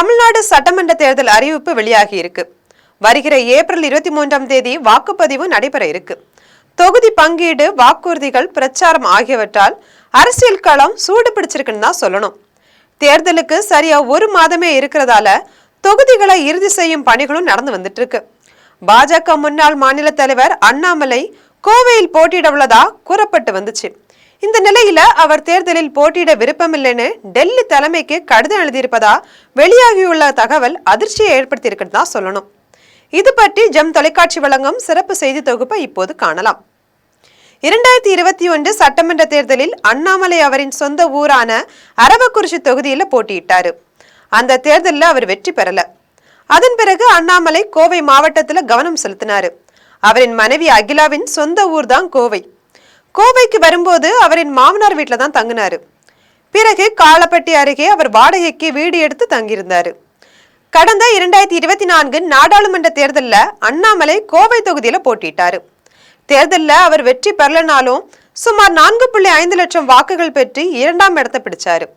தமிழ்நாடு சட்டமன்ற தேர்தல் அறிவிப்பு வெளியாகி இருக்கு. வருகிற ஏப்ரல் 23ஆம் தேதி வாக்குப்பதிவு நடைபெற இருக்கு. தொகுதி பங்கீடு, வாக்குறுதிகள், பிரச்சாரம் ஆகியவற்றால் அரசியல் களம் சூடு பிடிச்சிருக்குன்னு தான் சொல்லணும். தேர்தலுக்கு சரியா ஒரு மாதமே இருக்கிறதால தொகுதிகளை இறுதி செய்யும் பணிகளும் நடந்து வந்துட்டு இருக்கு. பாஜக முன்னாள் மாநில தலைவர் அண்ணாமலை கோவையில் போட்டியிட உள்ளதா கூறப்பட்டு வந்துச்சு. இந்த நிலையில அவர் தேர்தலில் போட்டியிட விருப்பமில்லைன்னு டெல்லி தலைமைக்கு கடிதம் எழுதியிருப்பதா வெளியாகியுள்ள தகவல் அதிர்ச்சியை ஏற்படுத்தியிருக்குன்னு தான் சொல்லணும். இது பற்றி ஜெம் தொலைக்காட்சி வழங்கும் சிறப்பு செய்தி தொகுப்பை இப்போது காணலாம். 2021 சட்டமன்ற தேர்தலில் அண்ணாமலை அவரின் சொந்த ஊரான அரவக்குறிச்சி தொகுதியில போட்டியிட்டாரு. அந்த தேர்தலில் அவர் வெற்றி பெறல. அதன் பிறகு அண்ணாமலை கோவை மாவட்டத்துல கவனம் செலுத்தினாரு. அவரின் மனைவி அகிலாவின் சொந்த ஊர் தான் கோவை. கோவைக்கு வரும்போது அவரின் மாமனார் வீட்டில தான் தங்கினாரு. பிறகு காலப்பட்டி அருகே அவர் வாடகைக்கு வீடு எடுத்து தங்கியிருந்தாரு. கடந்த 2024 நாடாளுமன்ற தேர்தலில் அண்ணாமலை கோவை தொகுதியில போட்டிட்டாரு. தேர்தலில் அவர் வெற்றி பெறலனாலும் சுமார் 4.5 லட்சம் வாக்குகள் பெற்று 2ஆம் இடத்தை பிடிச்சாரு.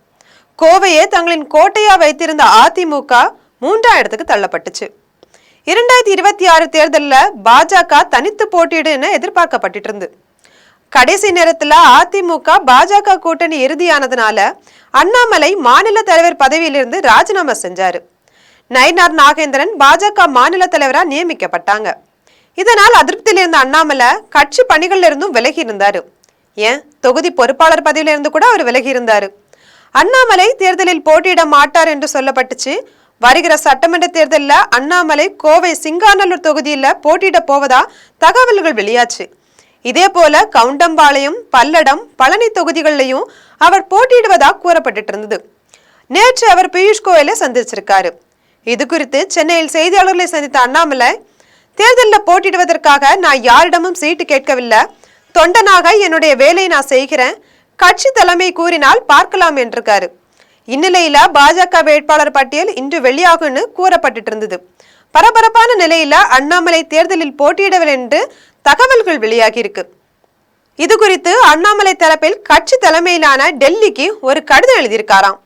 கோவையை தங்களின் கோட்டையா வைத்திருந்த அதிமுக 3ஆம் இடத்துக்கு தள்ளப்பட்டுச்சு. 2026 தேர்தலில் பாஜக தனித்து போட்டியிடுன்னு எதிர்பார்க்கப்பட்டு இருந்து. கடைசி நேரத்துல அதிமுக பாஜக கூட்டணி இறுதியானதுனால அண்ணாமலை மாநில தலைவர் பதவியிலிருந்து ராஜினாமா செஞ்சாரு. நயினார் நாகேந்திரன் பாஜக மாநில தலைவரா நியமிக்கப்பட்டாங்க. இதனால் அதிருப்தியில் இருந்த அண்ணாமலை கட்சி பணிகள்ல இருந்தும் விலகி இருந்தாரு. ஏன் தொகுதி பொறுப்பாளர் பதவியில இருந்து கூட அவர் விலகி இருந்தாரு. அண்ணாமலை தேர்தலில் போட்டியிட மாட்டார் என்று சொல்லப்பட்டுச்சு. வருகிற சட்டமன்ற தேர்தலில் அண்ணாமலை கோவை சிங்காநல்லூர் தொகுதியில போட்டியிட போவதா தகவல்கள் வெளியாச்சு. இதே போல கவுண்டம்பாளையம், பல்லடம், பழனி தொகுதிகளிலையும் அவர் போட்டியிடுவதா கூறப்பட்டு இருந்தது. நேற்று அவர் பியூஷ் கோயலை சந்திச்சிருக்காரு. இது குறித்து சென்னையில் செய்தியாளர்களை சந்தித்த அண்ணாமலை, தேர்தலில் போட்டியிடுவதற்காக நான் யாரிடமும் சீட்டு கேட்கவில்லை. தொண்டனாக என்னுடைய வேலையை நான் செய்கிறேன். கட்சி தலைமை கூறினால் பார்க்கலாம் என்றிருக்காரு. இந்நிலையில பாஜக வேட்பாளர் பட்டியல் இன்று வெளியாகும்னு கூறப்பட்டு இருந்தது. பரபரப்பான நிலையில அண்ணாமலை தேர்தலில் போட்டியிடவில்லை என்று தகவல்கள் வெளியாகி இருக்கு. இது குறித்து அண்ணாமலை தரப்பில் கட்சி தலைமையிலான டெல்லிக்கு ஒரு கடிதம் எழுதியிருக்காராம்.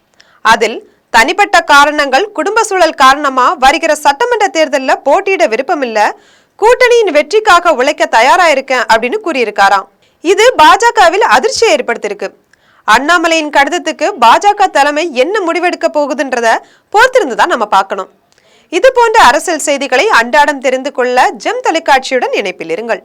அதில் தனிப்பட்ட காரணங்கள், குடும்ப சூழல் காரணமா வருகிற சட்டமன்ற தேர்தலில் போட்டியிட விருப்பமில்லை, கூட்டணியின் வெற்றிக்காக உழைக்க தயாரா இருக்கேன் அப்படின்னு கூறியிருக்காராம். இது பாஜகவில் அதிர்ச்சியை ஏற்படுத்தியிருக்கு. அண்ணாமலையின் கடிதத்துக்கு பாஜக தலைமை என்ன முடிவெடுக்க போகுதுன்றத பொறுத்திருந்துதான் நம்ம பார்க்கணும். இது போன்ற அரசியல் செய்திகளை அன்றாடம் தெரிந்து கொள்ள ஜெம் தொலைக்காட்சியுடன் இணைப்பில் இருங்கள்.